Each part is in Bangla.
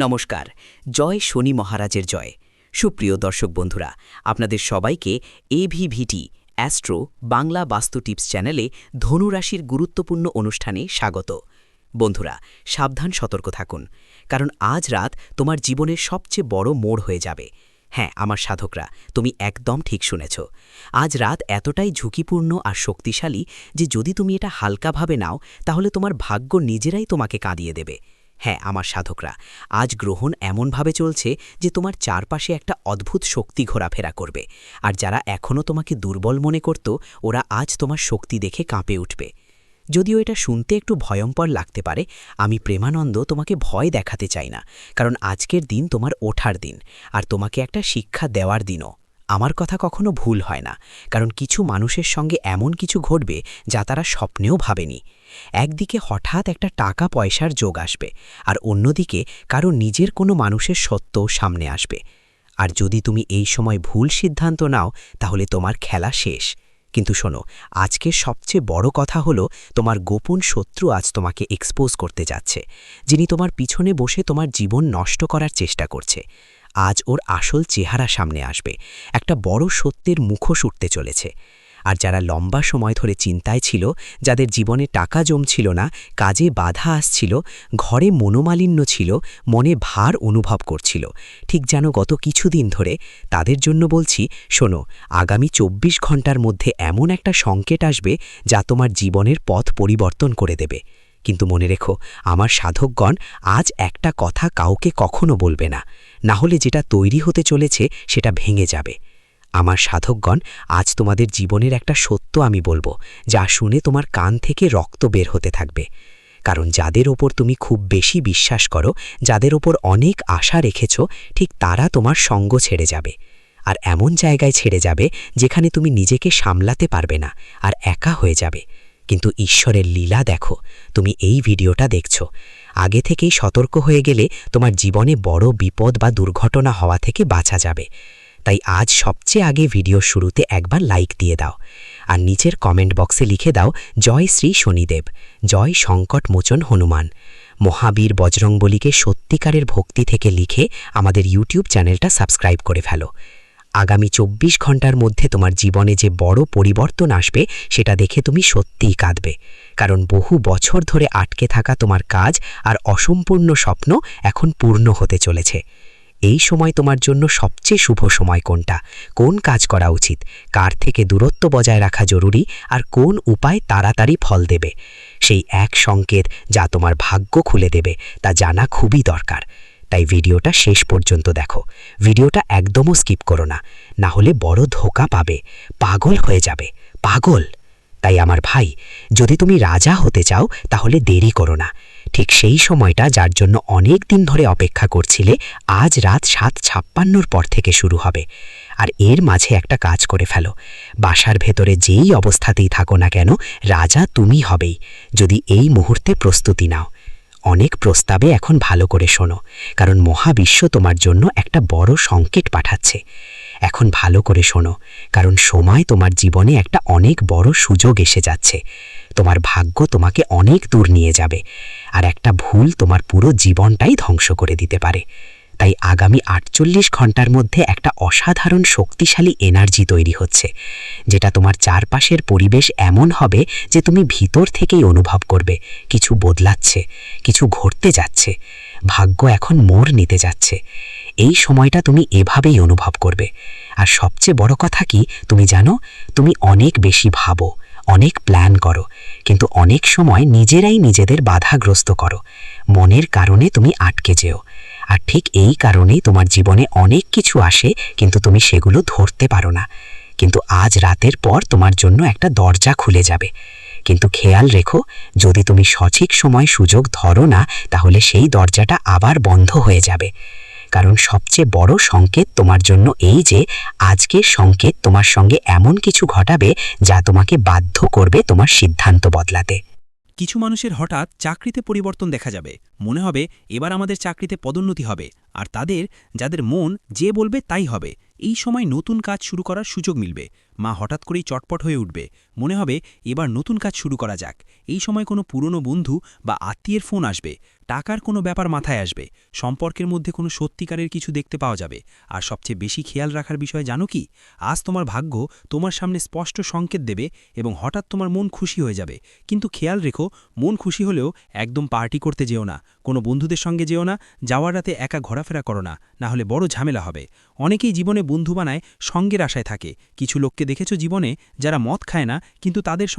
নমস্কার। জয় শনি মহারাজের জয়। সুপ্রিয় দর্শক বন্ধুরা, আপনাদের সবাইকে এভিভিটি অ্যাস্ট্রো বাংলা বাস্তু টিপস চ্যানেলে ধনুরাশির গুরুত্বপূর্ণ অনুষ্ঠানে স্বাগত। বন্ধুরা, সাবধান সতর্ক থাকুন, কারণ আজ রাত তোমার জীবনের সবচেয়ে বড় মোড় হয়ে যাবে। হ্যাঁ, আমার সাধকরা, তুমি একদম ঠিক শুনেছ। আজ রাত এতটাই ঝুঁকিপূর্ণ আর শক্তিশালী যে যদি তুমি এটা হালকাভাবে নাও, তাহলে তোমার ভাগ্য নিজেরাই তোমাকে কাঁদিয়ে দেবে। হ্যাঁ, আমার সাধকরা, আজ গ্রহণ এমনভাবে চলছে যে তোমার চারপাশে একটা অদ্ভুত শক্তি ঘোরাফেরা করবে, আর যারা এখনও তোমাকে দুর্বল মনে করত, ওরা আজ তোমার শক্তি দেখে কাঁপে উঠবে। যদিও এটা শুনতে একটু ভয়ঙ্কর লাগতে পারে, আমি প্রেমানন্দ তোমাকে ভয় দেখাতে চাই না, কারণ আজকের দিন তোমার ওঠার দিন, আর তোমাকে একটা শিক্ষা দেওয়ার দিনও। আমার কথা কখনো ভুল হয় না, কারণ কিছু মানুষের সঙ্গে এমন কিছু ঘটবে যা তারা স্বপ্নেও ভাবেনি। একদিকে হঠাৎ একটা টাকা পয়সার যোগ আসবে, আর অন্যদিকে কারো নিজের কোনো মানুষের সত্য সামনে আসবে। আর যদি তুমি এই সময় ভুল সিদ্ধান্ত নাও, তাহলে তোমার খেলা শেষ। কিন্তু শোনো, আজকের সবচেয়ে বড় কথা হলো, তোমার গোপন শত্রু আজ তোমাকে এক্সপোজ করতে যাচ্ছে, যিনি তোমার পিছনে বসে তোমার জীবন নষ্ট করার চেষ্টা করছে। আজ ওর আসল চেহারা সামনে আসবে, একটা বড় সত্যের মুখোশ উঠতে চলেছে। আর যারা লম্বা সময় ধরে চিন্তায় ছিল, যাদের জীবনে টাকা জমছিল না, কাজে বাধা আসছিল, ঘরে মনোমালিন্য ছিল, মনে ভার অনুভব করছিল, ঠিক যেন গত কিছুদিন ধরে, তাদের জন্য বলছি, শোনো, আগামী ২৪ ঘন্টার মধ্যে এমন একটা সংকেত আসবে যা তোমার জীবনের পথ পরিবর্তন করে দেবে। কিন্তু মনে রেখো, আমার সাধকগণ, আজ একটা কথা কাউকে কখনো বলবে না, না হলে যেটা তৈরি হতে চলেছে সেটা ভেঙে যাবে। আমার সাধকগণ, আজ তোমাদের জীবনের একটা সত্য আমি বলবো, যা শুনে তোমার কান থেকে রক্ত বের হতে থাকবে। কারণ যাদের ওপর তুমি খুব বেশি বিশ্বাস করো, যাদের ওপর অনেক আশা রেখেছ, ঠিক তারা তোমার সঙ্গ ছেড়ে যাবে। আর এমন জায়গায় ছেড়ে যাবে যেখানে তুমি নিজেকে সামলাতে পারবে না, আর একা হয়ে যাবে। কিন্তু ঈশ্বরের লীলা দেখো, তুমি এই ভিডিওটা দেখছো, আগে থেকেই সতর্ক হয়ে গেলে তোমার জীবনে বড় বিপদ বা দুর্ঘটনা হওয়া থেকে বাঁচা যাবে। তাই আজ সবচেয়ে আগে ভিডিও শুরুতে একবার লাইক দিয়ে দাও, আর নিচের কমেন্ট বক্সে লিখে দাও, জয় শ্রী শনিদেব, জয় সংকট মোচন হনুমান। মহাবীর বজরংবলীকে সত্যিকারের ভক্তি থেকে লিখে আমাদের ইউটিউব চ্যানেলটা সাবস্ক্রাইব করে ফেলো। আগামী ২৪ ঘন্টার মধ্যে তোমার জীবনে যে বড় পরিবর্তন আসবে, সেটা দেখে তুমি সত্যিই কাঁদবে। কারণ বহু বছর ধরে আটকে থাকা তোমার কাজ আর অসম্পূর্ণ স্বপ্ন এখন পূর্ণ হতে চলেছে। এই সময় তোমার জন্য সবচেয়ে শুভ সময় কোনটা, কোন কাজ করা উচিত, কার থেকে দূরত্ব বজায় রাখা জরুরি, আর কোন উপায় তাড়াতাড়ি ফল দেবে, সেই এক সংকেত যা তোমার ভাগ্য খুলে দেবে, তা জানা খুবই দরকার। তাই ভিডিওটা শেষ পর্যন্ত দেখো, ভিডিওটা একদমও স্কিপ করো না, না হলে বড় ধোঁকা পাবে, পাগল হয়ে যাবে, পাগল। তাই আমার ভাই, যদি তুমি রাজা হতে চাও, তাহলে দেরি করো না। ঠিক সেই সময়টা যার জন্য অনেক দিন ধরে অপেক্ষা করছিলে, আজ রাত ৭:৫৬ পর থেকে শুরু হবে। আর এর মাঝে একটা কাজ করে ফেলো, বাসার ভেতরে যেই অবস্থাতেই থাকো না কেন, রাজা তুমি হবেই, যদি এই মুহূর্তে প্রস্তুতি নাও। অনেক প্রস্তাবে এখন ভালো করে শোনো, কারণ মহাবিশ্ব তোমার জন্য একটা বড় সংকেত পাঠাচ্ছে। এখন ভালো করে শোনো, কারণ সময় তোমার জীবনে একটা অনেক বড় সুযোগ এসে যাচ্ছে। তোমার ভাগ্য তোমাকে অনেক দূর নিয়ে যাবে, আর একটা ভুল তোমার পুরো জীবনটাই ধ্বংস করে দিতে পারে। তাই আগামী ৪৮ ঘন্টার মধ্যে একটা অসাধারণ শক্তিশালী এনার্জি তৈরি হচ্ছে, যেটা তোমার চারপাশের পরিবেশ এমন হবে যে তুমি ভিতর থেকেই অনুভব করবে কিছু বদলাচ্ছে, কিছু ঘটতে যাচ্ছে, ভাগ্য এখন মোড় নিতে যাচ্ছে। এই সময়টা তুমি এভাবেই অনুভব করবে। আর সবচেয়ে বড় কথা কি তুমি জানো, তুমি অনেক বেশি ভাবো, অনেক প্ল্যান করো, কিন্তু অনেক সময় নিজেরাই নিজেদের বাধাগ্রস্ত করো, মনের কারণে তুমি আটকে যেও। আর ঠিক এই কারণেই তোমার জীবনে অনেক কিছু আসে, কিন্তু তুমি সেগুলো ধরতে পারো না। কিন্তু আজ রাতের পর তোমার জন্য একটা দরজা খুলে যাবে। কিন্তু খেয়াল রেখো, যদি তুমি সঠিক সময় সুযোগ ধরো না, তাহলে সেই দরজাটা আবার বন্ধ হয়ে যাবে। কারণ সবচেয়ে বড় সংকেত তোমার জন্য এই যে, আজকের সংকেত তোমার সঙ্গে এমন কিছু ঘটাবে যা তোমাকে বাধ্য করবে তোমার সিদ্ধান্ত বদলাতে। কিছু মানুষের হঠাৎ চাকরিতে পরিবর্তন দেখা যাবে, মনে হবে এবার আমাদের চাকরিতে পদোন্নতি হবে, আর যাদের মন যে বলবে তাই হবে, এই সময় নতুন কাজ শুরু করার সুযোগ মিলবে। মা হঠাৎ করেই চটপট হয়ে উঠবে, মনে হবে এবার নতুন কাজ শুরু করা যাক। এই সময় কোনো পুরনো বন্ধু বা আত্মীয়ের ফোন আসবে, টাকার কোনো ব্যাপার মাথায় আসবে, সম্পর্কের মধ্যে কোনো সত্যিকারের কিছু দেখতে পাওয়া যাবে। আর সবচেয়ে বেশি খেয়াল রাখার বিষয় জানো কি? আজ তোমার ভাগ্য তোমার সামনে স্পষ্ট সংকেত দেবে এবং হঠাৎ তোমার মন খুশি হয়ে যাবে। কিন্তু খেয়াল রেখো, মন খুশি হলেও একদম পার্টি করতে যেও না, কোনো বন্ধুদের সঙ্গে যেও না, যাওয়ার রাতে একা ঘোরাফেরা করো না, না হলে বড় ঝামেলা হবে। অনেকেই জীবনে বন্ধু বানায় সঙ্গের আশায় থাকে। কিছু লোককে দেখেছো জীবনে যারা মদ খায় না কিন্তু তাদের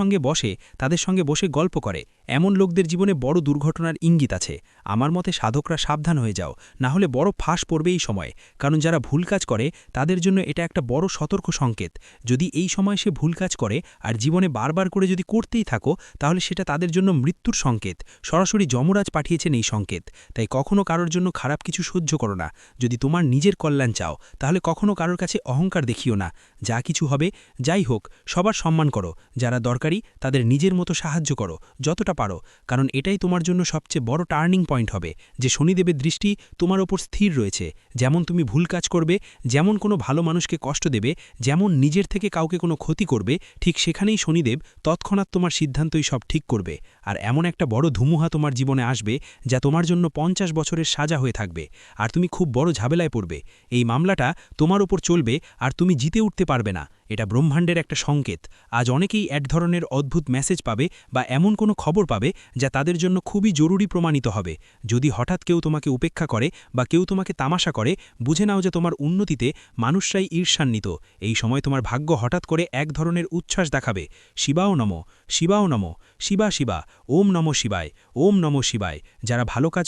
সঙ্গে বসে গল্প করে। এমন লোকদের জীবনে বড় দুর্ঘটনার ইঙ্গিত আছে। আমার মতে সাধকরা সাবধান হয়ে যাও, না হলে বড় ফাঁস পড়বে এই সময়। কারণ যারা ভুল কাজ করে তাদের জন্য এটা একটা বড় সতর্ক সংকেত। যদি এই সময় সে ভুল কাজ করে আর জীবনে বারবার করে যদি করতেই থাকো, তাহলে সেটা তাদের জন্য মৃত্যুর সংকেত। সরাসরি যমরাজ পাঠিয়েছেন এই সংকেত। তাই কখনো কারোর জন্য খারাপ কিছু সহ্য করো না। যদি তোমার নিজের কল্যাণ চাও, তাহলে কখনো কারোর কাছে অহংকার দেখিও না। যা কিছু হবে, যাই হোক, সবার সম্মান করো। যারা দরকারি তাদের নিজের মতো সাহায্য করো যতটা পারো। কারণ এটাই তোমার জন্য সবচেয়ে বড় টার্নিং পয়েন্ট হবে, যে শনিদেবের দৃষ্টি তোমার ওপর স্থির রয়েছে। যেমন তুমি ভুল কাজ করবে, যেমন কোনো ভালো মানুষকে কষ্ট দেবে, যেমন নিজের থেকে কাউকে কোনো ক্ষতি করবে, ঠিক সেখানেই শনিদেব তৎক্ষণাৎ তোমার সিদ্ধান্তই সব ঠিক করবে। আর এমন একটা বড় ধুমুহা তোমার জীবনে আসবে যা তোমার জন্য 50 বছরের সাজা হয়ে থাকবে। আর তুমি খুব বড় ঝামেলায় পড়বে। এই মামলাটা তোমার ওপর চলবে আর তুমি জিতে উঠতে পারবে না। এটা ব্রহ্মাণ্ডের একটা সংকেত। আজ অনেকেই এক ধরনের অদ্ভুত মেসেজ পাবে বা এমন কোনো খবর পাবে যা তাদের জন্য খুবই জরুরি প্রমাণিত হবে। যদি হঠাৎ কেউ তোমাকে উপেক্ষা করে বা কেউ তোমাকে তামাশা করে, বুঝে নাও যে তোমার উন্নতিতে মানুষরাই ঈর্ষান্বিত। এই সময় তোমার ভাগ্য হঠাৎ করে এক ধরনের উচ্ছ্বাস দেখাবে। শিবাও নমঃ, শিবাও নমঃ, শিবা শিবা, ওম নমঃ শিবায়, ওম নমঃ শিবায়। যারা ভালো কাজ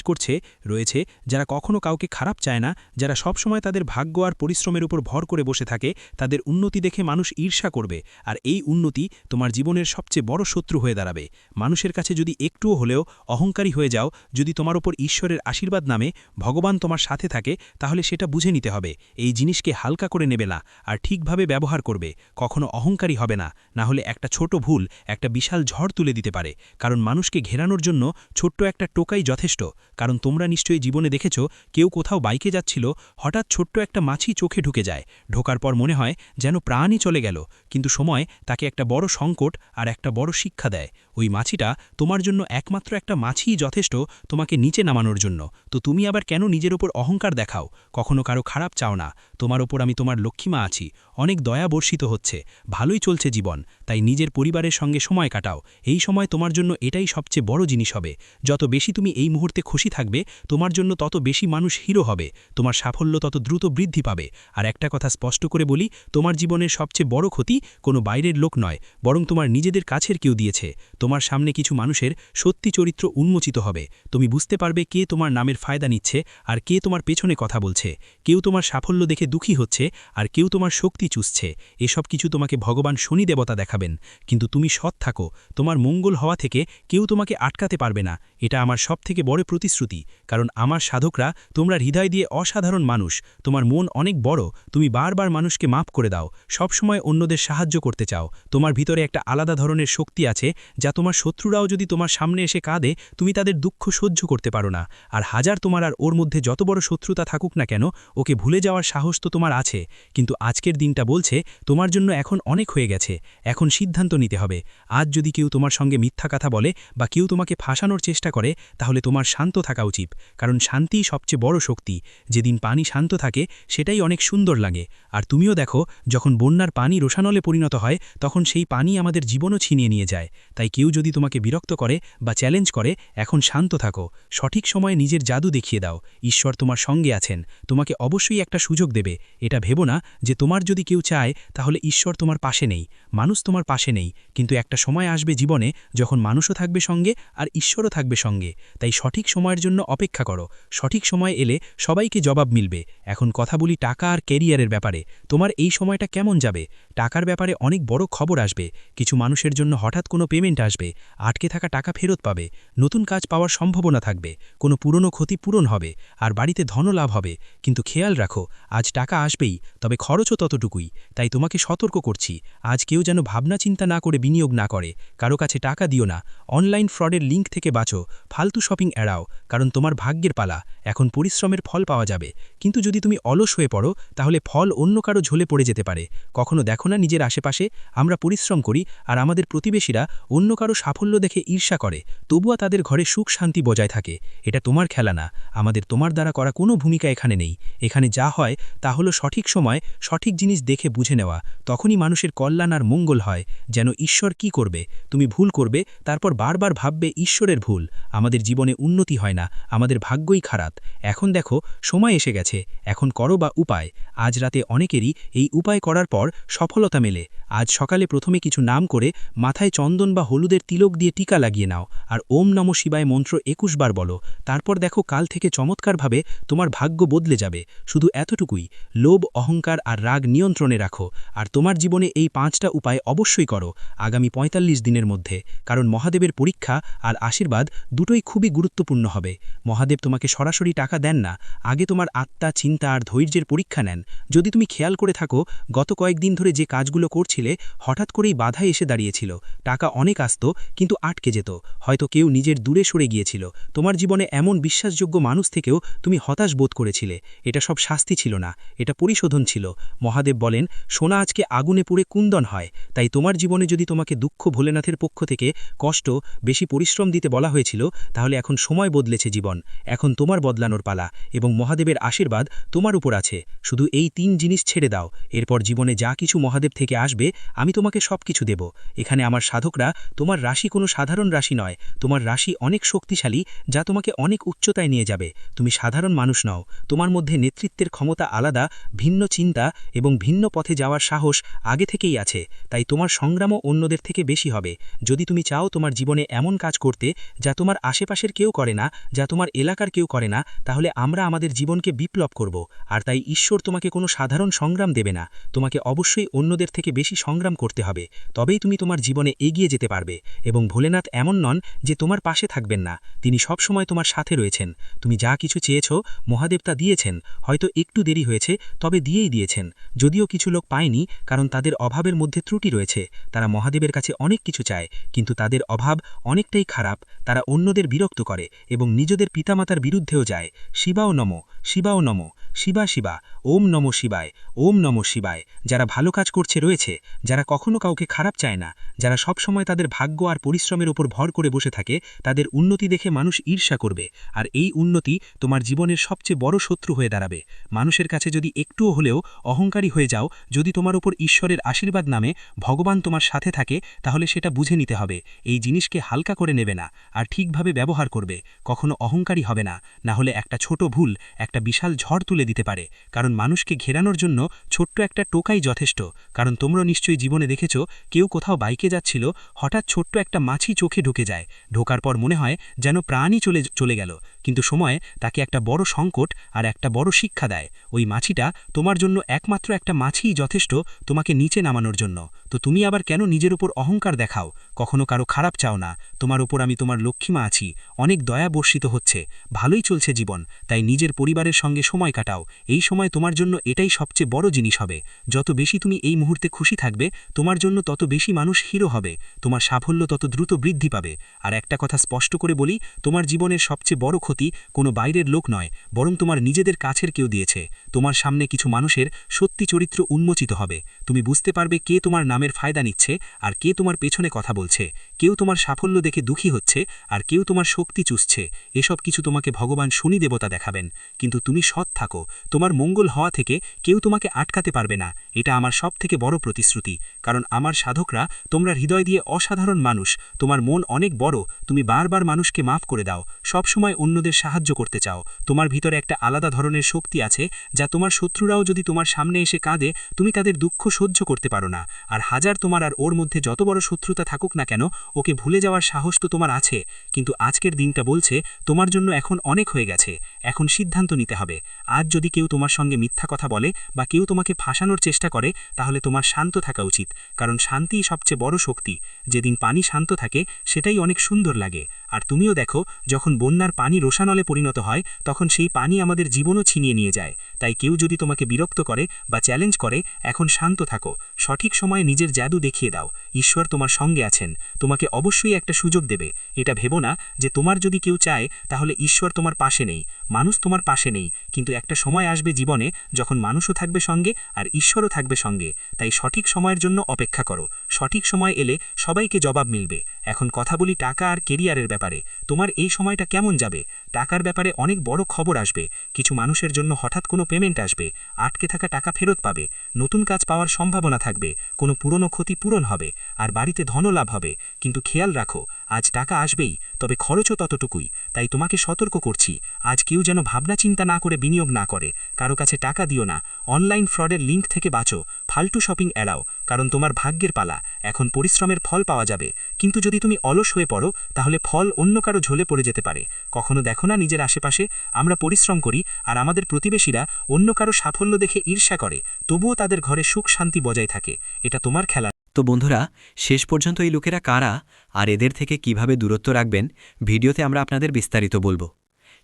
রয়েছে, যারা কখনো কাউকে খারাপ চায় না, যারা সবসময় তাদের ভাগ্য আর পরিশ্রমের উপর ভর করে বসে থাকে, তাদের উন্নতি দেখে মানুষ ঈর্ষা করবে। আর এই উন্নতি তোমার জীবনের সবচেয়ে বড় শত্রু হয়ে দাঁড়াবে। মানুষের কাছে যদি একটুও হলেও অহংকারী হয়ে যাও, যদি তোমার ওপর ঈশ্বরের আশীর্বাদ নামে, ভগবান তোমার সাথে থাকে, তাহলে সেটা বুঝে নিতে হবে। এই জিনিসকে হালকা করে নেবে না আর ঠিকভাবে ব্যবহার করবে। কখনো অহংকারী হবে না, না হলে একটা ছোট ভুল একটা বিশাল ঝড় তুলে দিতে পারে। কারণ মানুষকে ঘেরানোর জন্য ছোট্ট একটা টোকাই যথেষ্ট। কারণ তোমরা নিশ্চয়ই জীবনে দেখেছ, কেউ কোথাও বাইকে যাচ্ছিল, হঠাৎ ছোট্ট একটা মাছি চোখে ঢুকে যায়। ঢোকার পর মনে হয় যেন প্রাণই চলে গেল, কিন্তু সময় তাকে একটা বড় সংকট আর একটা বড় শিক্ষা দেয়। ওই মাছিটা তোমার জন্য একমাত্র একটা মাছিই যথেষ্ট তোমাকে নিচে নামানোর জন্য। তো তুমি আবার কেন নিজের ওপর অহংকার দেখাও? কখনো কারো খারাপ চাও না। তোমার ওপর আমি তোমার লক্ষ্মীমা আছি। অনেক দয়া বর্ষিত হচ্ছে, ভালোই চলছে জীবন। তাই নিজের পরিবারের সঙ্গে সময় কাটাও। এই সময় তোমার জন্য এটাই সবচেয়ে বড় জিনিস হবে। যত বেশি তুমি এই মুহূর্তে খুশি থাকবে, তোমার জন্য তত বেশি মানুষ হিরো হবে। তোমার সাফল্য তত দ্রুত বৃদ্ধি পাবে। আর একটা কথা স্পষ্ট করে বলি, তোমার জীবনের সবচেয়ে বড় ক্ষতি কোনো বাইরের লোক নয়, বরং তোমার নিজেদের কাছের কেউ দিয়েছে। তোমার সামনে কিছু মানুষের সত্যি চরিত্র উন্মোচিত হবে। তুমি বুঝতে পারবে কে তোমার নামের ফায়দা নিচ্ছে আর কে তোমার পেছনে কথা বলছে। কেউ তোমার সাফল্য দেখে দুঃখী হচ্ছে আর কেউ তোমার শক্তি চুষছে। এসব কিছু তোমাকে ভগবান শনি দেবতা দেখাবেন। কিন্তু তুমি সৎ থাকো, তোমার মঙ্গল হওয়া থেকে কেউ তোমাকে আটকাতে পারবে না। এটা আমার সবথেকে বড় প্রতিশ্রুতি। কারণ আমার সাধকরা তোমরা হৃদয় দিয়ে অসাধারণ মানুষ। তোমার মন অনেক বড়, তুমি বারবার মানুষকে মাফ করে দাও, সবসময় অন্যদের সাহায্য করতে চাও। তোমার ভিতরে একটা আলাদা ধরনের শক্তি আছে, যা তোমার শত্রুরাও যদি তোমার সামনে এসে কাঁদে, তুমি তাদের দুঃখ সহ্য করতে পারো না। আর হাজার তোমার আর ওর মধ্যে যত বড় শত্রুতা থাকুক না কেন, ওকে ভুলে যাওয়ার সাহস তো তোমার আছে। কিন্তু আজকের দিনটা বলছে তোমার জন্য এখন অনেক হয়ে গেছে। এখন সিদ্ধান্ত নিতে হবে। আজ যদি কেউ তোমার সঙ্গে মিথ্যা কথা বলে বা কেউ তোমাকে ফাঁসানোর চেষ্টা করে, তাহলে তোমার শান্ত থাকা উচিত। কারণ শান্তিই সবচেয়ে বড় শক্তি। যেদিন পানি শান্ত থাকে সেটাই অনেক সুন্দর লাগে। আর তুমিও দেখো, যখন বন্যার পানি রোষানলে পরিণত হয়, তখন সেই পানি আমাদের জীবনও ছিনিয়ে নিয়ে যায়। তাই কেউ যদি তোমাকে বিরক্ত করে বা চ্যালেঞ্জ করে, এখন শান্ত থাকো। সঠিক সময়ে নিজের জাদু দেখিয়ে দাও। ঈশ্বর তোমার সঙ্গে আছেন, তোমাকে অবশ্যই একটা সুযোগ দেবে। এটা ভেবো না যে তোমার যদি কেউ চায় তাহলে ঈশ্বর তোমার পাশে নেই, মানুষ তোমার পাশে নেই। কিন্তু একটা সময় আসবে জীবনে যখন মানুষও থাকবে সঙ্গে আর ঈশ্বরও থাকবে সঙ্গে। তাই সঠিক সময়ের জন্য অপেক্ষা করো। সঠিক সময় এলে সবাইকে জবাব মিলবে। এখন কথা বলি টাকা আর ক্যারিয়ারের ব্যাপারে। তোমার এই সময়টা কেমন যাবে? টাকার ব্যাপারে অনেক বড় খবর আসবে। কিছু মানুষের জন্য হঠাৎ কোনো পেমেন্ট আসবে। আসবে, আটকে থাকা টাকা ফেরত পাবে, নতুন কাজ পাওয়ার সম্ভাবনা থাকবে, কোনো পুরনো ক্ষতি পূরণ হবে, আর বাড়িতে ধনলাভ হবে। কিন্তু খেয়াল রাখো, আজ টাকা আসবেই, তবে খরচও ততটুকুই। তাই তোমাকে সতর্ক করছি, আজ কেউ যেন ভাবনা চিন্তা না করে বিনিয়োগ না করে। কারো কাছে টাকা দিও না, অনলাইন ফ্রডের লিঙ্ক থেকে বাঁচো, ফালতু শপিং এড়াও, কারণ তোমার ভাগ্যের পালা। এখন পরিশ্রমের ফল পাওয়া যাবে, কিন্তু যদি তুমি অলস হয়ে পড়ো তাহলে ফল অন্য কারো ঝোলে পড়ে যেতে পারে। কখনো দেখো না নিজের আশেপাশে, আমরা পরিশ্রম করি আর আমাদের প্রতিবেশীরা অন্য কারো সাফল্য দেখে ঈর্ষা করে, তবুও তাদের ঘরে সুখ শান্তি বজায় থাকে। এটা তোমার খেলা না, আমাদের তোমার দ্বারা করা কোনো ভূমিকা এখানে নেই। এখানে যা হয় তা হলো সঠিক সময় সঠিক জিনিস দেখে বুঝে নেওয়া, তখনই মানুষের কল্যাণ আর মঙ্গল হয়। যেন ঈশ্বর কি করবে, তুমি ভুল করবে, তারপর বারবার ভাববে ঈশ্বরের ভুল। আমাদের জীবনে উন্নতি হয় না, আমাদের ভাগ্যই খারাপ। এখন দেখো, সময় এসে গেছে, এখন করো বা উপায়। আজ রাতে অনেকেরই এই উপায় করার পর সফলতা মেলে। আজ সকালে প্রথমে কিছু নাম করে মাথায় চন্দন বা হলুদের তিলক দিয়ে টিকা লাগিয়ে নাও, আর ওম নমঃ শিবায় মন্ত্র ২১ বার বলো। তারপর দেখো, কাল থেকে চমৎকারভাবে তোমার ভাগ্য বদলে যাবে। শুধু এতটুকুই, লোভ, অহংকার আর রাগ নিয়ন্ত্রণে রাখো, আর তোমার জীবনে এই ৫টা উপায় অবশ্যই করো আগামী ৪৫ দিনের মধ্যে। কারণ মহাদেবের পরীক্ষা আর আশীর্বাদ দুটোই খুবই গুরুত্বপূর্ণ হবে। মহাদেব তোমাকে সরাসরি টাকা দেন না, আগে তোমার আত্মা, চিন্তা আর ধৈর্যের পরীক্ষা নেন। যদি তুমি খেয়াল করে থাকো, গত কয়েকদিন ধরে যে কাজগুলো করছিলে হঠাৎ করেই বাধা এসে দাঁড়িয়েছিল। টাকা অনেক আসতো, কিন্তু আটকে যেত। হয়তো কেউ নিজের দূরে সরে গিয়েছিল, তোমার জীবনে এমন বিশ্বাসযোগ্য মানুষ থেকেও তুমি হতাশ বোধ করেছিলে। এটা সব শাস্তি ছিল না, এটা পরিশোধন ছিল। মহাদেব বলেন, সোনা আজকে আগুনে পুড়ে কুন্দন হয়। তাই তোমার জীবনে যদি তোমাকে দুঃখ, ভোলেনাথের পক্ষ থেকে কষ্ট, বেশি পরিশ্রম দিতে বলা হয়েছিল, তাহলে এখন সময় বদলেছে জীবন। এখন তোমার বদলানোর পালা, এবং মহাদেবের আশীর্বাদ তোমার উপর আছে। শুধু এই ৩ জিনিস ছেড়ে দাও, এরপর জীবনে যা কিছু মহাদেব থেকে আসবে আমি তোমাকে সব কিছু দেব। এখানে আমার সাধকরা, তোমার রাশি কোনো সাধারণ রাশি নয়, তোমার রাশি অনেক শক্তিশালী, যা তোমাকে অনেক উচ্চতায় নিয়ে যাবে। তুমি সাধারণ মানুষ নও, তোমার মধ্যে নেতৃত্বের ক্ষমতা আলাদা, ভিন্ন চিন্তা এবং ভিন্ন পথে যাওয়ার সাহস আগে থেকেই আছে। তাই তোমার সংগ্রামও অন্যদের থেকে বেশি হবে। যদি তুমি চাও তোমার জীবনে এমন কাজ করতে যা তোমার আশেপাশের কেউ করে না, যা তোমার এলাকার কেউ করে না, তাহলে আমরা আমাদের জীবনকে বিপ্লব করব। আর তাই ঈশ্বর তোমাকে কোনো সাধারণ সংগ্রাম দেবে না, তোমাকে অবশ্যই অন্যদের থেকে বেশি সংগ্রাম করতে হবে। তবেই তুমি তোমার জীবনে এগিয়ে যেতে পারবে। এবং ভোলেনাথ এমন নন যে তোমার পাশে থাকবেন না, তিনি সবসময় তোমার সাথে রয়েছেন। তুমি যা কিছু চেয়েছ মহাদেব তা দিয়েছেন, হয়তো একটু দেরি হয়েছে, তবে দিয়েই দিয়েছেন। যদিও কিছু লোক পায়নি, কারণ তাদের অভাবের মধ্যে ত্রুটি রয়েছে। তারা মহাদেবের কাছে অনেক কিছু চায়, কিন্তু তাদের অভাব অনেকটাই খারাপ। তারা অন্যদের বিরক্ত করে এবং নিজেদের পিতামাতার বিরুদ্ধেও যায়। শিবাও নমঃ, শিবাও নমঃ, শিবা শিবা, ওম নমঃ শিবায়, ওম নমঃ শিবায়। যারা ভালো কাজ করছে রয়েছে, যারা কখনো কাউকে খারাপ চায় না, যারা সবসময় তাদের ভাগ্য আর পরিশ্রমের উপর ভর করে বসে থাকে, তাদের উন্নতি দেখে মানুষ ঈর্ষা করবে। আর এই উন্নতি তোমার জীবনের সবচেয়ে বড় শত্রু হয়ে দাঁড়াবে। মানুষের কাছে যদি একটুও হলেও অহংকারী হয়ে যাও, যদি তোমার উপর ঈশ্বরের আশীর্বাদ নামে ভগবান তোমার সাথে থাকে, তাহলে সেটা বুঝে নিতে হবে। এই জিনিসকে হালকা করে নেবে না, আর ঠিকভাবে ব্যবহার করবে। কখনো অহংকারী হবে না, না হলে একটা ছোট ভুল একটা বিশাল ঝড় তুলে দিতে পারে। কারণ মানুষকে ঘেরানোর জন্য ছোট্ট একটা টোকাই যথেষ্ট। কারণ তোমরা নিশ্চয়ই জীবনে দেখেছ, কেউ কোথাও বাইকে যাচ্ছিল, হঠাৎ ছোট্ট একটা মাছি চোখে ঢুকে যায়। ঢোকার পর মনে হয় যেন প্রাণই চলে গেল, কিন্তু সময়ে তাকে একটা বড় সংকট আর একটা বড় শিক্ষা দেয়। ওই মাছিটা তোমার জন্য একমাত্র একটা মাছিই যথেষ্ট তোমাকে নিচে নামানোর জন্য। তো তুমি আবার কেন নিজের উপর অহংকার দেখাও? কখনো কারো খারাপ চাও না। তোমার উপর আমি তোমার লক্ষ্মীমা আছি, অনেক দয়া বর্ষিত হচ্ছে, ভালোই চলছে জীবন। তাই নিজের পরিবারের সঙ্গে সময় কাটাও। এই সময় তোমার জন্য এটাই সবচেয়ে বড় জিনিস হবে। যত বেশি তুমি এই মুহূর্তে খুশি থাকবে, তোমার জন্য তত বেশি মানুষ হিরো হবে, তোমার সাফল্য তত দ্রুত বৃদ্ধি পাবে। আর একটা কথা স্পষ্ট করে বলি, তোমার জীবনের সবচেয়ে বড় ক্ষতি কোনো বাইরের লোক নয়, বরং তোমার নিজেদের কাছের কেউ দিয়েছে। তোমার সামনে কিছু মানুষের সত্যি চরিত্র উন্মোচিত হবে। তুমি বুঝতে পারবে কে তোমার নামের ফায়দা নিচ্ছে আর কে তোমার পেছনে কথা বলছে। কেউ তোমার সাফল্য দেখে দুঃখী হচ্ছে আর কেউ তোমার শক্তি চুষছে। এসব কিছু তোমাকে ভগবান শনি দেবতা দেখাবেন। কিন্তু তুমি সৎ থাকো, তোমার মঙ্গল হওয়া থেকে কেউ তোমাকে আটকাতে পারবে না। এটা আমার সবথেকে বড় প্রতিশ্রুতি। কারণ আমার সাধকরা তোমরা হৃদয় দিয়ে অসাধারণ মানুষ, তোমার মন অনেক বড়, তুমি বারবার মানুষকে মাফ করে দাও, সবসময় অন্যদের সাহায্য করতে চাও। তোমার ভিতরে একটা আলাদা ধরনের শক্তি আছে যা তোমার শত্রুরাও যদি তোমার সামনে এসে কাঁদে তুমি তাদের দুঃখ সহ্য করতে পারো না। আর হাজার তোমার আর ওর মধ্যে যত বড় শত্রুতা থাকুক না কেন, ওকে ভুলে যাওয়ার সাহস তো তোমার আছে। কিন্তু আজকের দিনটা বলছে তোমার জন্য এখন অনেক হয়ে গেছে, এখন সিদ্ধান্ত নিতে হবে। আজ যদি কেউ তোমার সঙ্গে মিথ্যা কথা বলে বা কেউ তোমাকে ফাঁসানোর চেষ্টা করে, তাহলে তোমার শান্ত থাকা উচিত, কারণ শান্তিই সবচেয়ে বড় শক্তি। যেদিন পানি শান্ত থাকে সেটাই অনেক সুন্দর লাগে। আর তুমিও দেখো, যখন বন্যার পানি রোষানলে পরিণত হয় তখন সেই পানি আমাদের জীবনও ছিনিয়ে নিয়ে যায়। তাই কেউ যদি তোমাকে বিরক্ত করে বা চ্যালেঞ্জ করে, এখন শান্ত থাকো, সঠিক সময়ে নিজের জাদু দেখিয়ে দাও। ঈশ্বর তোমার সঙ্গে আছেন, তোমাকে অবশ্যই একটা সুযোগ দেবে। এটা ভেবো না যে তোমার যদি কেউ চায় তাহলে ঈশ্বর তোমার পাশে নেই, মানুষ তোমার পাশে নেই, কিন্তু একটা সময় আসবে জীবনে যখন মানুষও থাকবে সঙ্গে আর ঈশ্বরও থাকবে সঙ্গে। তাই সঠিক সময়ের জন্য অপেক্ষা করো, সঠিক সময় এলে সবাইকে জবাব মিলবে। এখন কথা বলি টাকা আর কেরিয়ারের ব্যাপারে। তোমার এই সময়টা কেমন যাবে? টাকার ব্যাপারে অনেক বড় খবর আসবে। কিছু মানুষের জন্য হঠাৎ কোনো পেমেন্ট আসবে, আটকে থাকা টাকা ফেরত পাবে, নতুন কাজ পাওয়ার সম্ভাবনা থাকবে, কোনো পুরনো ক্ষতি পূরণ হবে, আর বাড়িতে ধনও লাভ হবে। কিন্তু খেয়াল রাখো, আজ টাকা আসবেই, তবে খরচও ততটুকুই। তাই তোমাকে সতর্ক করছি, আজ কেউ যেন ভাবনা চিন্তা না করে বিনিয়োগ না করে। কারো কাছে টাকা দিও না, অনলাইন ফ্রডের লিঙ্ক থেকে বাঁচো, ফালতু শপিং এড়াও, কারণ তোমার ভাগ্যের পালা। এখন পরিশ্রমের ফল পাওয়া যাবে, কিন্তু যদি তুমি অলস হয়ে পড়ো তাহলে ফল অন্য কারো ঝোলে পড়ে যেতে পারে। কখনো দেখো না নিজের আশেপাশে আমরা পরিশ্রম করি আর আমাদের প্রতিবেশীরা অন্য কারো সাফল্য দেখে ঈর্ষা করে, তবুও তাদের ঘরে সুখ শান্তি বজায় থাকে। এটা তোমার খেলা। তো বন্ধুরা, শেষ পর্যন্ত এই লোকেরা কারা আর এদের থেকে কিভাবে দূরত্ব রাখবেন, ভিডিওতে আমরা আপনাদের বিস্তারিত বলবো।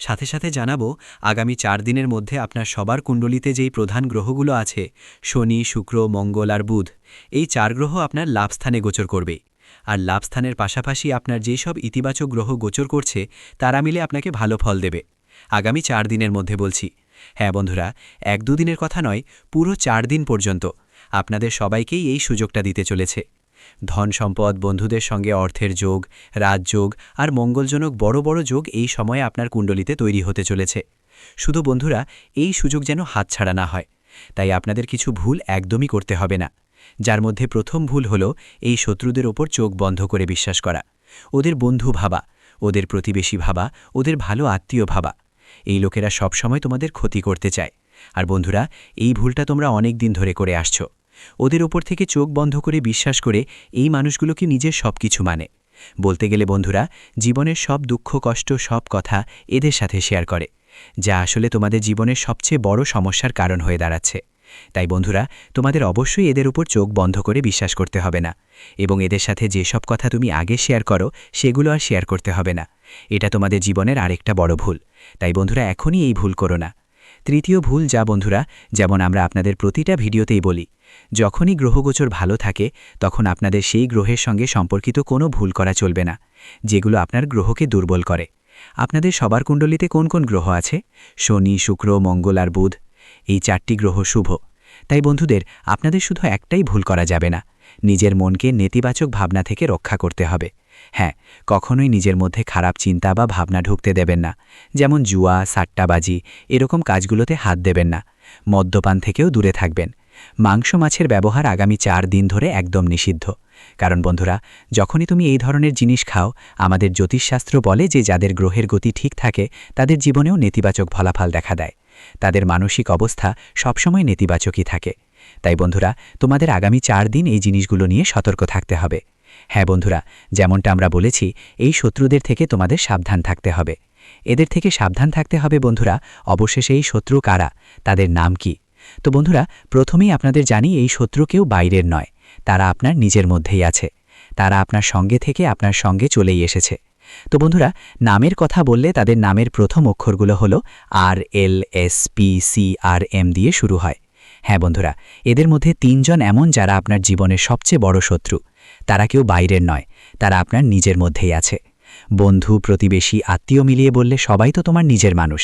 সাথে সাথে জানাবো আগামী 4 দিনের মধ্যে আপনার সবার কুণ্ডলিতে যেই প্রধান গ্রহগুলো আছে, শনি, শুক্র, মঙ্গল আর বুধ, এই 4 গ্রহ আপনার লাভস্থানে গোচর করবে। আর লাভস্থানের পাশাপাশি আপনার যেই সব ইতিবাচক গ্রহ গোচর করছে তারা মিলে আপনাকে ভালো ফল দেবে আগামী 4 দিনের মধ্যে বলছি। হ্যাঁ বন্ধুরা, 1-2 দিনের কথা নয়, পুরো 4 দিন পর্যন্ত আপনাদের সবাইকেই এই সুযোগটা দিতে চলেছে। ধন সম্পদ, বন্ধুদের সঙ্গে অর্থের যোগ, রাজযোগ আর মঙ্গলজনক বড় বড় যোগ এই সময়ে আপনার কুণ্ডলিতে তৈরি হতে চলেছে। শুধু বন্ধুরা, এই সুযোগ যেন হাতছাড়া না হয়, তাই আপনাদের কিছু ভুল একদমই করতে হবে না। যার মধ্যে প্রথম ভুল হলো এই শত্রুদের ওপর চোখ বন্ধ করে বিশ্বাস করা, ওদের বন্ধু ভাবা, ওদের প্রতিবেশী ভাবা, ওদের ভালো আত্মীয় ভাবা। এই লোকেরা সবসময় তোমাদের ক্ষতি করতে চায়। আর বন্ধুরা, এই ভুলটা তোমরা অনেক দিন ধরে করে আসছো। ওদের ওপর থেকে চোখ বন্ধ করে বিশ্বাস করে এই মানুষগুলোকে নিজের সব কিছু মানে। বলতে গেলে বন্ধুরা, জীবনের সব দুঃখ কষ্ট সব কথা এদের সাথে শেয়ার করে, যা আসলে তোমাদের জীবনের সবচেয়ে বড় সমস্যার কারণ হয়ে দাঁড়াচ্ছে। তাই বন্ধুরা, তোমাদের অবশ্যই এদের উপর চোখ বন্ধ করে বিশ্বাস করতে হবে না, এবং এদের সাথে যেসব কথা তুমি আগে শেয়ার করো সেগুলো আর শেয়ার করতে হবে না। এটা তোমাদের জীবনের আরেকটা বড় ভুল। তাই বন্ধুরা, এখনই এই ভুল করো না। তৃতীয় ভুল, যা বন্ধুরা, যেমন আমরা আপনাদের প্রতিটা ভিডিওতেই বলি, যখনই গ্রহগোচর ভালো থাকে তখন আপনাদের সেই গ্রহের সঙ্গে সম্পর্কিত কোনো ভুল করা চলবে না, যেগুলো আপনার গ্রহকে দুর্বল করে। আপনাদের সবার কুণ্ডলিতে কোন কোন গ্রহ আছে? শনি, শুক্র, মঙ্গল আর বুধ, এই 4টি গ্রহ শুভ। তাই বন্ধুদের, আপনাদের শুধু একটাই ভুল করা যাবে না, নিজের মনকে নেতিবাচক ভাবনা থেকে রক্ষা করতে হবে। হ্যাঁ, কখনোই নিজের মধ্যে খারাপ চিন্তা বা ভাবনা ঢুকতে দেবেন না, যেমন জুয়া, সাট্টাবাজি, এরকম কাজগুলোতে হাত দেবেন না। মদ্যপান থেকেও দূরে থাকবেন। মাংস মাছের ব্যবহার আগামী 4 দিন ধরে একদম নিষিদ্ধ। কারণ বন্ধুরা, যখনই তুমি এই ধরনের জিনিস খাও, আমাদের জ্যোতিষশাস্ত্র বলে যে যাদের গ্রহের গতি ঠিক থাকে তাদের জীবনেও নেতিবাচক ফলাফল দেখা দেয়, তাদের মানসিক অবস্থা সবসময় নেতিবাচকই থাকে। তাই বন্ধুরা, তোমাদের আগামী 4 দিন এই জিনিসগুলো নিয়ে সতর্ক থাকতে হবে। হ্যাঁ বন্ধুরা, যেমনটা আমরা বলেছি, এই শত্রুদের থেকে তোমাদের সাবধান থাকতে হবে। এদের থেকে সাবধান থাকতে হবে বন্ধুরা। অবশেষে এই শত্রু কারা, তাদের নাম কি? তো বন্ধুরা, প্রথমেই আপনাদের জানি, এই শত্রু কেউ বাইরের নয়, তারা আপনার নিজের মধ্যেই আছে। তারা আপনার সঙ্গে থেকে আপনার সঙ্গে চলেই এসেছে। তো বন্ধুরা, নামের কথা বললে তাদের নামের প্রথম অক্ষরগুলো হলো RLSPCRM দিয়ে শুরু হয়। হ্যাঁ বন্ধুরা, এদের মধ্যে 3 জন এমন যারা আপনার জীবনের সবচেয়ে বড় শত্রু। তারা কেউ বাইরের নয়, তারা আপনার নিজের মধ্যেই আছে। বন্ধু, প্রতিবেশী, আত্মীয় মিলিয়ে বললে সবাই তো তোমার নিজের মানুষ।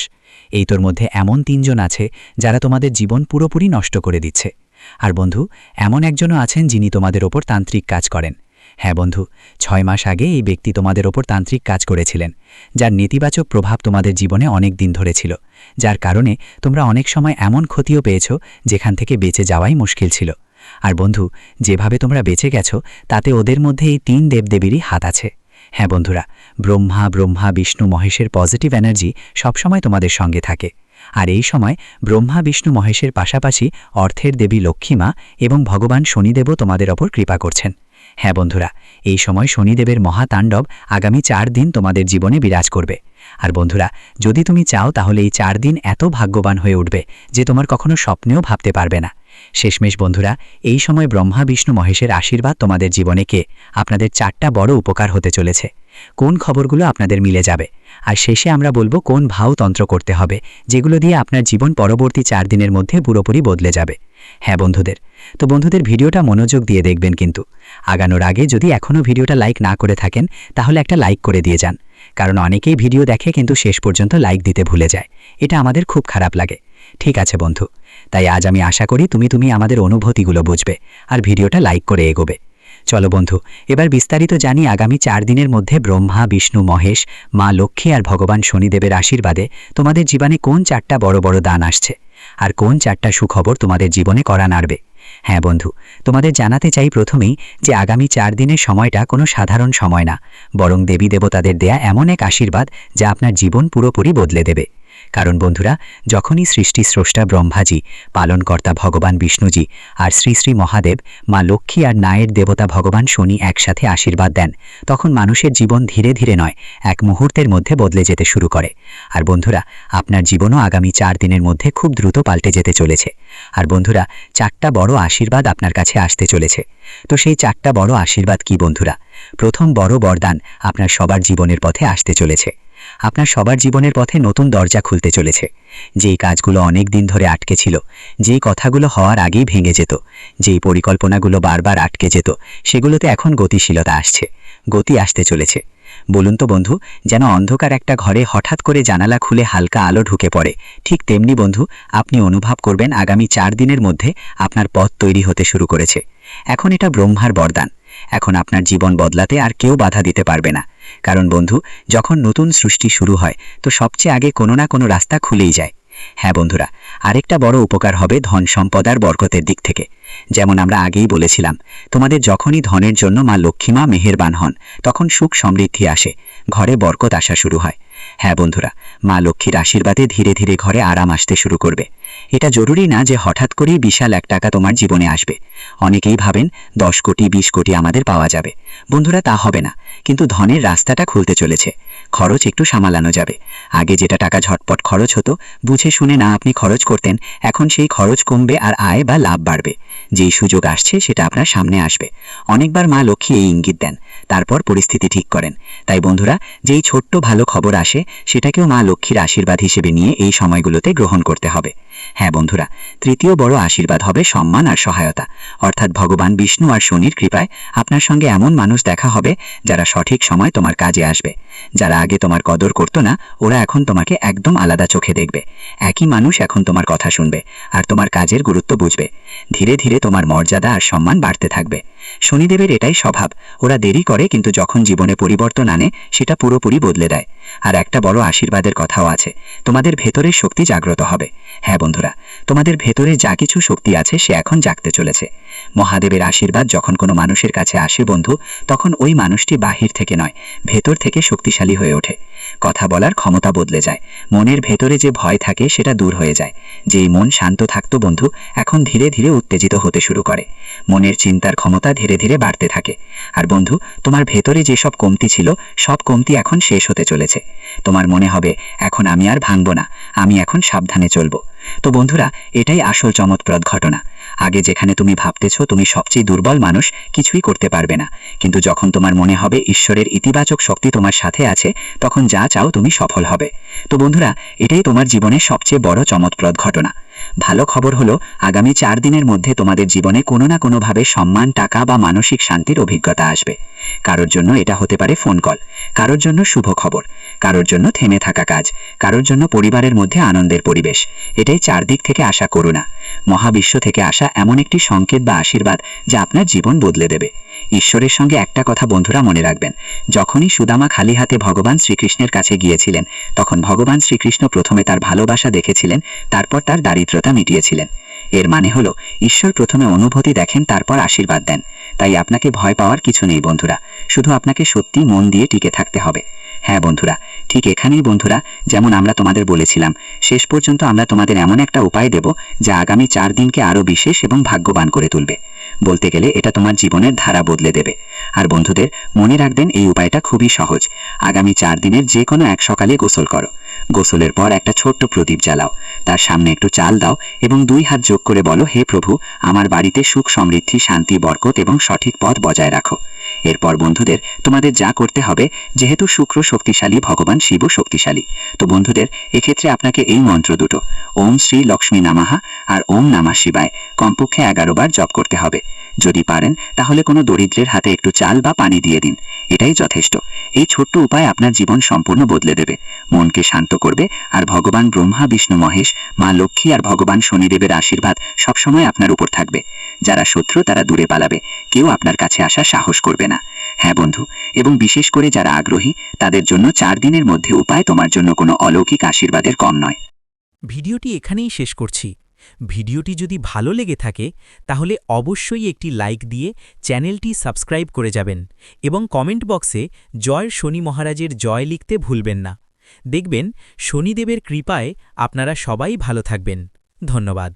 এই তোর মধ্যে এমন 3 জন আছে যারা তোমাদের জীবন পুরোপুরি নষ্ট করে দিচ্ছে। আর বন্ধু, এমন একজনও আছেন যিনি তোমাদের ওপর তান্ত্রিক কাজ করেন। হ্যাঁ বন্ধু, 6 মাস আগে এই ব্যক্তি তোমাদের ওপর তান্ত্রিক কাজ করেছিলেন, যার নেতিবাচক প্রভাব তোমাদের জীবনে অনেক দিন ধরে ছিল, যার কারণে তোমরা অনেক সময় এমন ক্ষতিও পেয়েছ যেখান থেকে বেঁচে যাওয়াই মুশকিল ছিল। আর বন্ধু, যেভাবে তোমরা বেঁচে গেছো তাতে ওদের মধ্যে এই 3 দেবদেবীরই হাত আছে। হ্যাঁ বন্ধুরা, ব্রহ্মা, বিষ্ণু, মহেশের পজিটিভ এনার্জি সবসময় তোমাদের সঙ্গে থাকে। আর এই সময় ব্রহ্মা বিষ্ণু মহেশের পাশাপাশি অর্থের দেবী লক্ষ্মীমা এবং ভগবান শনিদেবও তোমাদের ওপর কৃপা করছেন। হ্যাঁ বন্ধুরা, এই সময় শনিদেবের মহাতাণ্ডব আগামী 4 দিন তোমাদের জীবনে বিরাজ করবে। আর বন্ধুরা, যদি তুমি চাও তাহলে এই 4 দিন এত ভাগ্যবান হয়ে উঠবে যে তোমার কখনো স্বপ্নেও ভাবতে পারবে না। শেষমেশ বন্ধুরা, এই সময় ব্রহ্মা বিষ্ণু মহেশের আশীর্বাদ তোমাদের জীবনে আপনাদের 4টা বড় উপকার হতে চলেছে। কোন খবরগুলো আপনাদের মিলে যাবে, আর শেষে আমরা বলবো কোন ভাওতন্ত্র করতে হবে, যেগুলো দিয়ে আপনার জীবন পরবর্তী 4 দিনের মধ্যে পুরোপুরি বদলে যাবে। হ্যাঁ বন্ধুদের ভিডিওটা মনোযোগ দিয়ে দেখবেন, কিন্তু আগানোর আগে যদি এখনও ভিডিওটা লাইক না করে থাকেন তাহলে একটা লাইক করে দিয়ে যান, কারণ অনেকেই ভিডিও দেখে কিন্তু শেষ পর্যন্ত লাইক দিতে ভুলে যায়। এটা আমাদের খুব খারাপ লাগে। ঠিক আছে বন্ধু, তাই আজ আমি আশা করি তুমি আমাদের অনুভূতিগুলো বুঝবে আর ভিডিওটা লাইক করে এগোবে। চলো বন্ধু, এবার বিস্তারিত জানি আগামী 4 দিনের মধ্যে ব্রহ্মা বিষ্ণু মহেশ, মা লক্ষ্মী আর ভগবান শনিদেবের আশীর্বাদে তোমাদের জীবনে কোন 4টা বড় বড় দান আসছে, আর কোন 4টা সুখবর তোমাদের জীবনে করা নাড়বে। হ্যাঁ বন্ধু, তোমাদের জানাতে চাই প্রথমেই যে আগামী 4 দিনের সময়টা কোনো সাধারণ সময় না, বরং দেবী দেবতাদের দেয়া এমন এক আশীর্বাদ যা আপনার জীবন পুরোপুরি বদলে দেবে। কারণ বন্ধুরা, যখনই সৃষ্টি স্রষ্টা ব্রহ্মাজি, পালনকর্তা ভগবান বিষ্ণুজি আর শ্রী শ্রী মহাদেব, মা লক্ষ্মী আর নায়ের দেবতা ভগবান শনি একসাথে আশীর্বাদ দেন, তখন মানুষের জীবন ধীরে ধীরে নয়, এক মুহূর্তের মধ্যে বদলে যেতে শুরু করে। আর বন্ধুরা, আপনার জীবনও আগামী 4 দিনের মধ্যে খুব দ্রুত পাল্টে যেতে চলেছে। আর বন্ধুরা, 4টা বড় আশীর্বাদ আপনার কাছে আসতে চলেছে। তো সেই 4টা বড় আশীর্বাদ কি বন্ধুরা? প্রথম বড় বরদান আপনার সবার জীবনের পথে আসতে চলেছে। আপনার সবার জীবনের পথে নতুন দরজা খুলতে চলেছে। যেই কাজগুলো অনেক দিন ধরে আটকে ছিল, যেই কথাগুলো হওয়ার আগেই ভেঙে যেত, যেই পরিকল্পনাগুলো বারবার আটকে যেত, সেগুলোতে এখন গতিশীলতা আসছে, গতি আসতে চলেছে। বলুন তো বন্ধু, যেন অন্ধকার একটা ঘরে হঠাৎ করে জানালা খুলে হালকা আলো ঢুকে পড়ে, ঠিক তেমনি বন্ধু আপনি অনুভব করবেন আগামী 4 দিনের মধ্যে আপনার পথ তৈরি হতে শুরু করেছে। এখন এটা ব্রহ্মার বরদান। এখন আপনার জীবন বদলাতে আর কেউ বাধা দিতে পারবে না। কারণ বন্ধু, যখন নতুন সৃষ্টি শুরু হয় তো সবচেয়ে আগে কোনো না কোনো রাস্তা খুলেই যায়। হ্যাঁ বন্ধুরা, আরেকটা বড় উপকার হবে ধন সম্পদ আর বরকতের দিক থেকে। যেমন আমরা আগেই বলেছিলাম, তোমাদের যখনই ধনের জন্য মা লক্ষ্মীমা মেহেরবান হন, তখন সুখ সমৃদ্ধি আসে, ঘরে বরকত আসা শুরু হয়। হ্যাঁ বন্ধুরা, মা লক্ষ্মীর আশীর্বাদে ধীরে ধীরে ঘরে আরাম আসতে শুরু করবে। এটা জরুরি না যে হঠাৎ করেই বিশাল 1 টাকা তোমার জীবনে আসবে। অনেকেই ভাবেন 10 কোটি 20 কোটি আমাদের পাওয়া যাবে। বন্ধুরা, তা হবে না, কিন্তু ধনের রাস্তাটা খুলতে চলেছে। খরচ একটু সামলানো যাবে। আগে যেটা টাকা ঝটপট খরচ হতো, বুঝে শুনে না আপনি খরচ করতেন, এখন সেই খরচ কমবে আর আয় বা লাভ বাড়বে। যেই সুযোগ আসছে সেটা আপনার সামনে আসবে। অনেকবার মা লক্ষ্মী এই ইঙ্গিত দেন, তারপর পরিস্থিতি ঠিক করেন। তাই বন্ধুরা, যেই ছোট্ট ভালো খবর আসে সেটাকেও মা লক্ষ্মীর আশীর্বাদ হিসেবে নিয়ে এই সময়গুলোতে গ্রহণ করতে হবে। হ্যাঁ বন্ধুরা, তৃতীয় বড় আশীর্বাদ হবে সম্মান আর সহায়তা। অর্থাৎ ভগবান বিষ্ণু আর শনির কৃপায় আপনার সঙ্গে এমন মানুষ দেখা হবে যারা সঠিক সময় তোমার কাজে আসবে। যারা আগে তোমার কদর করতো না, ওরা এখন তোমাকে একদম আলাদা চোখে দেখবে। একই মানুষ এখন তোমার কথা শুনবে আর তোমার কাজের গুরুত্ব বুঝবে। ধীরে ধীরে তোমার মর্যাদা আর সম্মান বাড়তে থাকবে। শনিদেবের এটাই স্বভাব, ওরা দেরি করে কিন্তু যখন জীবনে পরিবর্তন আনে সেটা পুরোপুরি বদলে দেয়। আর একটা বড় আশীর্বাদের কথাও আছে, তোমাদের ভেতরের শক্তি জাগ্রত হবে। হ্যাঁ বন্ধুরা, তোমাদের ভেতরে যা কিছু শক্তি আছে সে এখন জাগতে চলেছে। মহাদেবের আশীর্বাদ যখন কোনো মানুষের কাছে আসে বন্ধু, তখন ওই মানুষটি বাহির থেকে নয়, ভেতর থেকে শক্তিশালী হয়ে ওঠে। কথা বলার ক্ষমতা বদলে যায়। মনের ভেতরে যে ভয় থাকে সেটা দূর হয়ে যায়। যেই মন শান্ত থাকতো বন্ধু, এখন ধীরে ধীরে উত্তেজিত হতে শুরু করে। মনের চিন্তার ক্ষমতা ধীরে ধীরে বাড়তে থাকে। আর বন্ধু, তোমার ভেতরে যেসব কমতি ছিল, সব কমতি এখন শেষ হতে চলেছে। তোমার মনে হবে এখন আমি আর ভাঙব না, আমি এখন সাবধানে চলবো। তো বন্ধুরা, এটাই আসল চমৎপ্রদ ঘটনা। আগে যেখানে তুমি ভাবতেছো তুমি সবচেয়ে দুর্বল মানুষ, কিছুই করতে পারবে না, কিন্তু যখন তোমার মনে হবে ঈশ্বরের ইতিবাচক শক্তি তোমার সাথে আছে, তখন যা চাও তুমি সফল হবে। তো বন্ধুরা, এটাই তোমার জীবনের সবচেয়ে বড় চমৎপ্রদ ঘটনা। ভালো খবর হলো, আগামী 4 দিনের মধ্যে তোমাদের জীবনে কোনো না কোনোভাবে সম্মান, টাকা বা মানসিক শান্তির অভিজ্ঞতা আসবে। কারোর জন্য এটা হতে পারে ফোন কল, কারোর জন্য শুভ খবর, কারোর জন্য থেমে থাকা কাজ, কারোর জন্য পরিবারের মধ্যে আনন্দের পরিবেশ। এটাই চারদিক থেকে আসা করুণা, মহাবিশ্ব থেকে আসা এমন একটি সংকেত বা আশীর্বাদ যা আপনার জীবন বদলে দেবে। ঈশ্বরের সঙ্গে একটা কথা বন্ধুরা মনে রাখবেন, যখনই সুদামা খালি হাতে ভগবান শ্রীকৃষ্ণের কাছে গিয়েছিলেন, তখন ভগবান শ্রীকৃষ্ণ প্রথমে তার ভালোবাসা দেখেছিলেন, তারপর তার দারিদ্রতা মিটিয়েছিলেন। এর মানে হলো, ঈশ্বর প্রথমে অনুভূতি দেখেন, তারপর আশীর্বাদ দেন। তাই আপনাকে ভয় পাওয়ার কিছু নেই বন্ধুরা, শুধু আপনাকে সত্যি মন দিয়ে টিকে থাকতে হবে। হ্যাঁ বন্ধুরা, ঠিক এখানেই বন্ধুরা, যেমন আমরা তোমাদের বলেছিলাম, শেষ পর্যন্ত আমরা তোমাদের এমন একটা উপায় দেব যা আগামী 4 দিনকে আরও বিশেষ এবং ভাগ্যবান করে তুলবে। বলতে গেলে এটা তোমার জীবনের ধারা বদলে দেবে। আর বন্ধুদের মনে রাখবেন, এই উপায়টা খুবই সহজ। আগামী 4 দিনের যে কোনো এক সকালে গোসল করো। গোসলের পর একটা ছোট্ট প্রদীপ জ্বালাও, তার সামনে একটু চাল দাও এবং 2 হাত যোগ করে বলো, হে প্রভু, আমার বাড়িতে সুখ, সমৃদ্ধি, শান্তি, বরকত এবং সঠিক পথ বজায় রাখো। এরপর বন্ধুদের তোমাদের যা করতে হবে, যেহেতু শুক্র শক্তিশালী, ভগবান শিবও শক্তিশালী, তো বন্ধুদের এক্ষেত্রে আপনাকে এই মন্ত্র দুটো, ওম শ্রী লক্ষ্মী নামাহা আর ওম নমঃ শিবায়, কমপক্ষে 11 বার জপ করতে হবে। যদি পারেন তাহলে কোনো দরিদ্রের হাতে একটু চাল বা পানি দিয়ে দিন, এটাই যথেষ্ট। এই ছোট্ট উপায় আপনার জীবন সম্পূর্ণ বদলে দেবে, মনকে শান্ত করবে, আর ভগবান ব্রহ্মা, বিষ্ণু মহেশ, মা লক্ষ্মী আর ভগবান শনিদেবের আশীর্বাদ সবসময় আপনার উপর থাকবে। যারা শত্রু তারা দূরে পালাবে, কেউ আপনার কাছে আসার সাহস করবে না। হ্যাঁ বন্ধু, এবং বিশেষ করে যারা আগ্রহী তাদের জন্য 4 দিনের মধ্যে উপায় তোমার জন্য কোনো অলৌকিক আশীর্বাদের কম নয়। ভিডিওটি এখানেই শেষ করছি। ভিডিওটি যদি ভালো লেগে থাকে তাহলে অবশ্যই একটি লাইক দিয়ে চ্যানেলটি সাবস্ক্রাইব করে যাবেন এবং কমেন্ট বক্সে জয় শনি মহারাজের জয় লিখতে ভুলবেন না। দেখবেন শনিদেবের কৃপায় আপনারা সবাই ভালো থাকবেন। ধন্যবাদ।